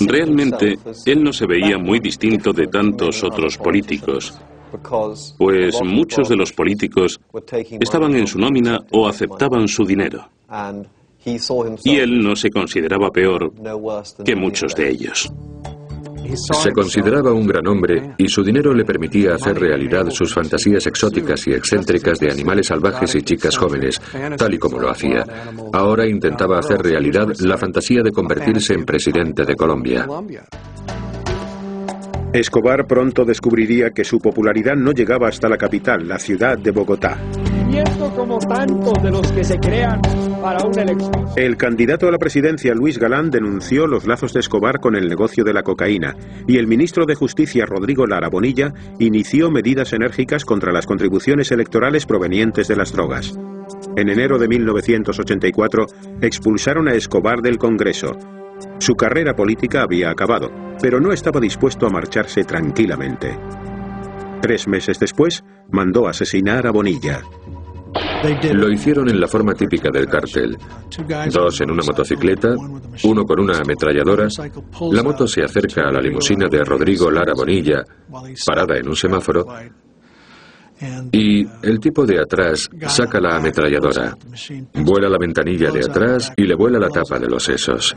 Realmente, él no se veía muy distinto de tantos otros políticos, pues muchos de los políticos estaban en su nómina o aceptaban su dinero, y él no se consideraba peor que muchos de ellos. Se consideraba un gran hombre y su dinero le permitía hacer realidad sus fantasías exóticas y excéntricas de animales salvajes y chicas jóvenes, tal y como lo hacía. Ahora intentaba hacer realidad la fantasía de convertirse en presidente de Colombia. Escobar pronto descubriría que su popularidad no llegaba hasta la capital, la ciudad de Bogotá. Como tantos de los que se crean para una elección. El candidato a la presidencia, Luis Galán, denunció los lazos de Escobar con el negocio de la cocaína, y el ministro de Justicia, Rodrigo Lara Bonilla, inició medidas enérgicas contra las contribuciones electorales provenientes de las drogas. En enero de 1984, expulsaron a Escobar del Congreso. Su carrera política había acabado, pero no estaba dispuesto a marcharse tranquilamente. 3 meses después, mandó asesinar a Bonilla. Lo hicieron en la forma típica del cártel. 2 en una motocicleta, 1 con una ametralladora. La moto se acerca a la limusina de Rodrigo Lara Bonilla, parada en un semáforo, y el tipo de atrás saca la ametralladora, vuela la ventanilla de atrás y le vuela la tapa de los sesos.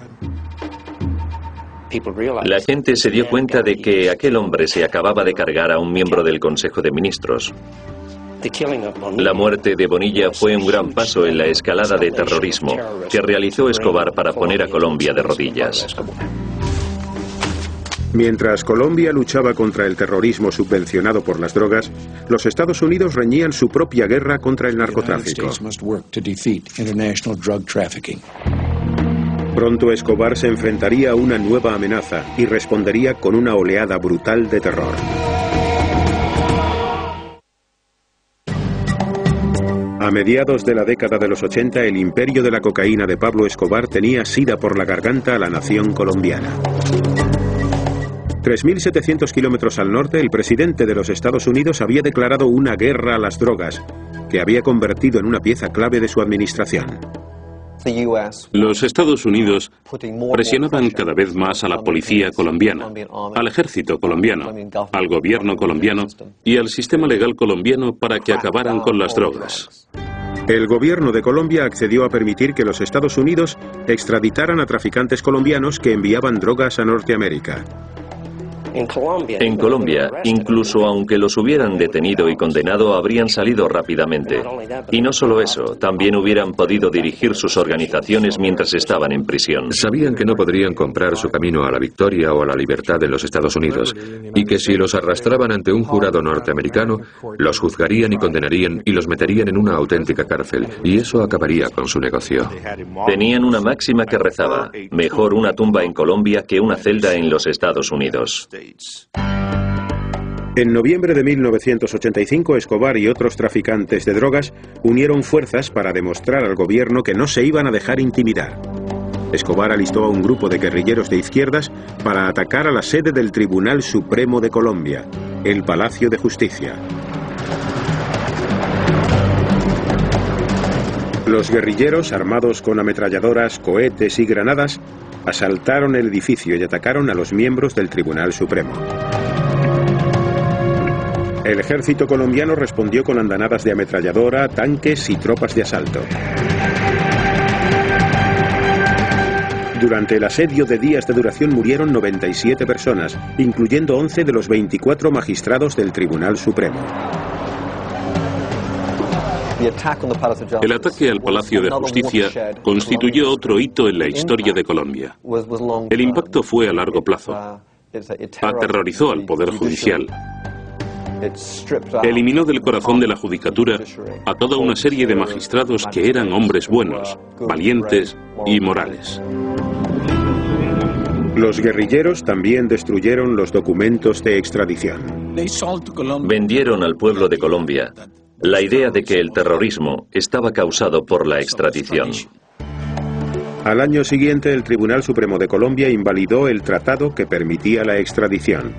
La gente se dio cuenta de que aquel hombre se acababa de cargar a un miembro del Consejo de Ministros. La muerte de Bonilla fue un gran paso en la escalada de terrorismo que realizó Escobar para poner a Colombia de rodillas. Mientras Colombia luchaba contra el terrorismo subvencionado por las drogas, los Estados Unidos reñían su propia guerra contra el narcotráfico. Pronto Escobar se enfrentaría a una nueva amenaza y respondería con una oleada brutal de terror. A mediados de la década de los 80, el imperio de la cocaína de Pablo Escobar tenía sida por la garganta a la nación colombiana. 3.700 kilómetros al norte, el presidente de los Estados Unidos había declarado una guerra a las drogas, que había convertido en una pieza clave de su administración. Los Estados Unidos presionaban cada vez más a la policía colombiana, al ejército colombiano, al gobierno colombiano y al sistema legal colombiano para que acabaran con las drogas. El gobierno de Colombia accedió a permitir que los Estados Unidos extraditaran a traficantes colombianos que enviaban drogas a Norteamérica. En Colombia, incluso aunque los hubieran detenido y condenado, habrían salido rápidamente. Y no solo eso, también hubieran podido dirigir sus organizaciones mientras estaban en prisión. Sabían que no podrían comprar su camino a la victoria o a la libertad en los Estados Unidos, y que si los arrastraban ante un jurado norteamericano, los juzgarían y condenarían y los meterían en una auténtica cárcel, y eso acabaría con su negocio. Tenían una máxima que rezaba: mejor una tumba en Colombia que una celda en los Estados Unidos. En noviembre de 1985, Escobar y otros traficantes de drogas unieron fuerzas para demostrar al gobierno que no se iban a dejar intimidar. Escobar alistó a un grupo de guerrilleros de izquierdas para atacar a la sede del Tribunal Supremo de Colombia, el Palacio de Justicia. Los guerrilleros, armados con ametralladoras, cohetes y granadas, asaltaron el edificio y atacaron a los miembros del Tribunal Supremo. El ejército colombiano respondió con andanadas de ametralladora, tanques y tropas de asalto. Durante el asedio de días de duración murieron 97 personas, incluyendo 11 de los 24 magistrados del Tribunal Supremo. El ataque al Palacio de Justicia constituyó otro hito en la historia de Colombia. El impacto fue a largo plazo. Aterrorizó al Poder Judicial. Eliminó del corazón de la judicatura a toda una serie de magistrados que eran hombres buenos, valientes y morales. Los guerrilleros también destruyeron los documentos de extradición. Vendieron al pueblo de Colombia la idea de que el terrorismo estaba causado por la extradición. Al año siguiente, el Tribunal Supremo de Colombia invalidó el tratado que permitía la extradición.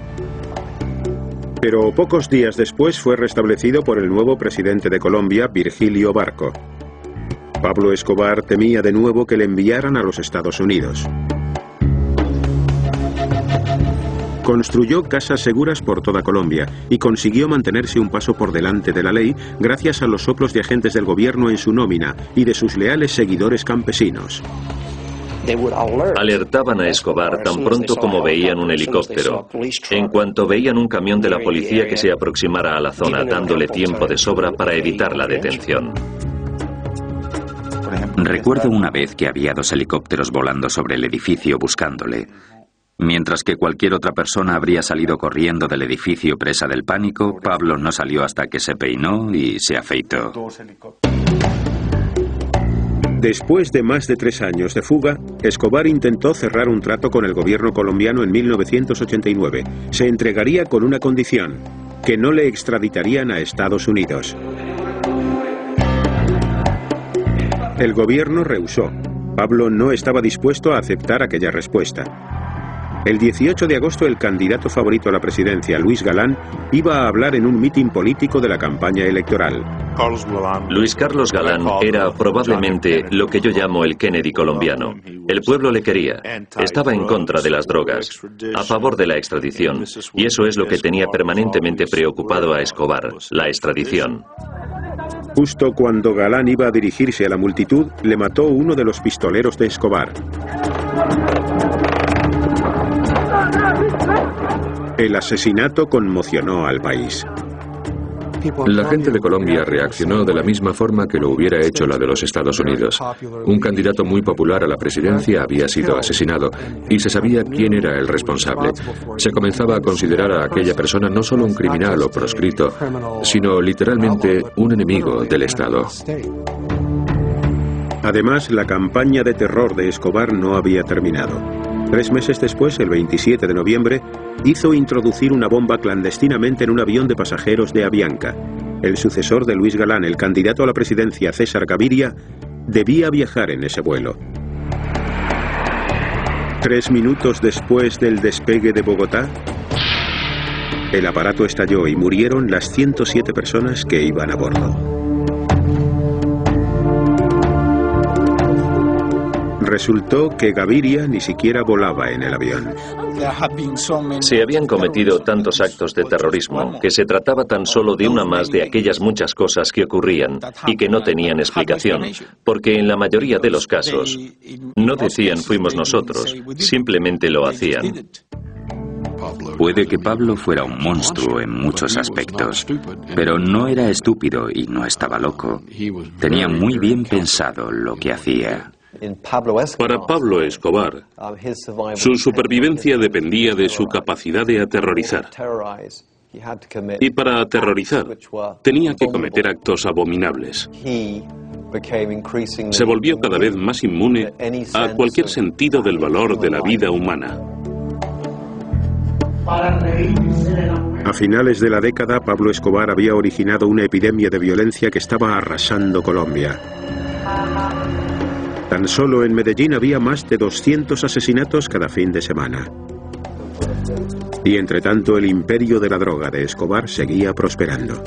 Pero pocos días después fue restablecido por el nuevo presidente de Colombia, Virgilio Barco. Pablo Escobar temía de nuevo que le enviaran a los Estados Unidos. Construyó casas seguras por toda Colombia y consiguió mantenerse un paso por delante de la ley gracias a los soplos de agentes del gobierno en su nómina y de sus leales seguidores campesinos. Alertaban a Escobar tan pronto como veían un helicóptero. En cuanto veían un camión de la policía que se aproximara a la zona, dándole tiempo de sobra para evitar la detención. Recuerdo una vez que había 2 helicópteros volando sobre el edificio buscándole. Mientras que cualquier otra persona habría salido corriendo del edificio presa del pánico, Pablo no salió hasta que se peinó y se afeitó. Después de más de 3 años de fuga, Escobar intentó cerrar un trato con el gobierno colombiano en 1989. Se entregaría con una condición: que no le extraditarían a Estados Unidos. El gobierno rehusó. Pablo no estaba dispuesto a aceptar aquella respuesta. El 18 de agosto, el candidato favorito a la presidencia, Luis Galán, iba a hablar en un mitin político de la campaña electoral. Luis Carlos Galán era probablemente lo que yo llamo el Kennedy colombiano. El pueblo le quería. Estaba en contra de las drogas, a favor de la extradición. Y eso es lo que tenía permanentemente preocupado a Escobar, la extradición. Justo cuando Galán iba a dirigirse a la multitud, le mató uno de los pistoleros de Escobar. El asesinato conmocionó al país. La gente de Colombia reaccionó de la misma forma que lo hubiera hecho la de los Estados Unidos. Un candidato muy popular a la presidencia había sido asesinado y se sabía quién era el responsable. Se comenzaba a considerar a aquella persona no solo un criminal o proscrito, sino literalmente un enemigo del Estado. Además, la campaña de terror de Escobar no había terminado. 3 meses después, el 27 de noviembre, hizo introducir una bomba clandestinamente en un avión de pasajeros de Avianca. El sucesor de Luis Galán, el candidato a la presidencia César Gaviria, debía viajar en ese vuelo. 3 minutos después del despegue de Bogotá, el aparato estalló y murieron las 107 personas que iban a bordo. Resultó que Gaviria ni siquiera volaba en el avión. Se habían cometido tantos actos de terrorismo que se trataba tan solo de una más de aquellas muchas cosas que ocurrían y que no tenían explicación, porque en la mayoría de los casos no decían fuimos nosotros, simplemente lo hacían. Puede que Pablo fuera un monstruo en muchos aspectos, pero no era estúpido y no estaba loco. Tenía muy bien pensado lo que hacía. Para Pablo Escobar, su supervivencia dependía de su capacidad de aterrorizar. Y para aterrorizar, tenía que cometer actos abominables. Se volvió cada vez más inmune a cualquier sentido del valor de la vida humana. A finales de la década, Pablo Escobar había originado una epidemia de violencia que estaba arrasando Colombia. Tan solo en Medellín había más de 200 asesinatos cada fin de semana. Y entre tanto, el imperio de la droga de Escobar seguía prosperando.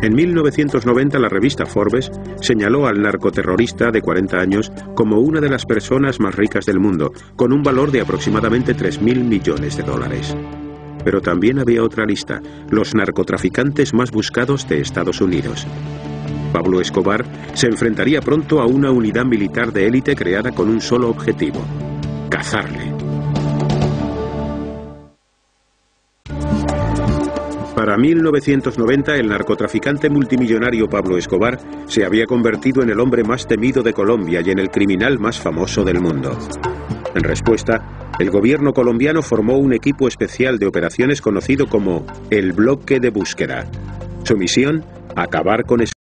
En 1990, la revista Forbes señaló al narcoterrorista de 40 años como una de las personas más ricas del mundo, con un valor de aproximadamente $3.000 millones. Pero también había otra lista: los narcotraficantes más buscados de Estados Unidos. Pablo Escobar se enfrentaría pronto a una unidad militar de élite creada con un solo objetivo: cazarle. Para 1990, el narcotraficante multimillonario Pablo Escobar se había convertido en el hombre más temido de Colombia y en el criminal más famoso del mundo. En respuesta, el gobierno colombiano formó un equipo especial de operaciones conocido como el Bloque de Búsqueda. Su misión: acabar con Escobar.